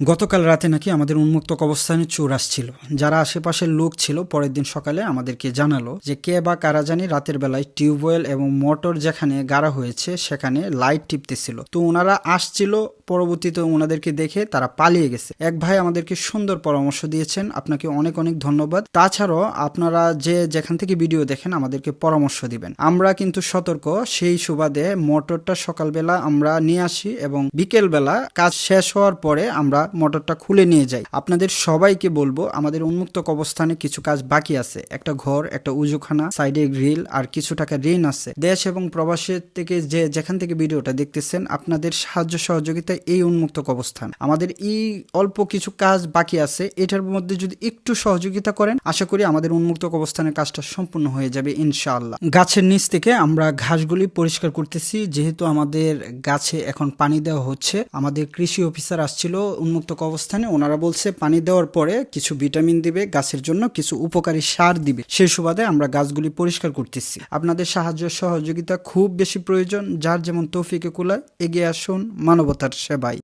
গতকাল রাতে নাকি আমাদের উন্মুক্ত কবরস্থানে চোর আসছিল। যারা আশেপাশের লোক ছিল পরের দিন সকালে আমাদেরকে জানালো যে কে বা কারা জানি রাতের বেলায় টিউবওয়েল এবং মোটর যেখানে গাড়া হয়েছে সেখানে লাইট টিপতেছিল। তো ওনারা আসছিল, পরবর্তীতে ওনাদেরকে দেখে তারা পালিয়ে গেছে। এক ভাই আমাদেরকে সুন্দর পরামর্শ দিয়েছেন, আপনাকে অনেক অনেক ধন্যবাদ। তাছাড়াও আপনারা যে যেখান থেকে ভিডিও দেখেন আমাদেরকে পরামর্শ দিবেন। আমরা কিন্তু সতর্ক, সেই সুবাদে মোটরটা সকালবেলা আমরা নিয়ে আসি এবং বিকেলবেলা কাজ শেষ হওয়ার পরে আমরা মোটরটা খুলে নিয়ে যাই। আপনাদের সবাইকে বলবো, আমাদের উন্মুক্ত কবরস্থানে কিছু কাজ বাকি আছে। একটা ঘর, একটা উজুখানা, সাইডে গ্রিল আর কিছু টাকা ঋণ আছে। দেশ এবং প্রবাসের থেকে যেখান থেকে ভিডিওটা দেখতেছেন, আপনাদের সাহায্য সহযোগিতায় এই উন্মুক্ত কবরস্থান আমাদের এই অল্প কিছু কাজ বাকি আছে, এটার মধ্যে যদি একটু সহযোগিতা করেন আশা করি আমাদের উন্মুক্ত কবরস্থানের কাজটা সম্পূর্ণ হয়ে যাবে ইনশাআল্লাহ। গাছের নিচ থেকে আমরা ঘাসগুলি পরিষ্কার করতেছি, যেহেতু আমাদের গাছে এখন পানি দেওয়া হচ্ছে। আমাদের কৃষি অফিসার আসছিল উন্মুক্ত কবরস্থানে, ওনারা বলছে পানি দেওয়ার পরে কিছু ভিটামিন দিবে গাছের জন্য, কিছু উপকারী সার দিবে। সেই সুবাদে আমরা গাছগুলি পরিষ্কার করতেছি। আপনাদের সাহায্য সহযোগিতা খুব বেশি প্রয়োজন। যার যেমন তৌফিকে কুলায় এগিয়ে আসুন মানবতার সেবায়।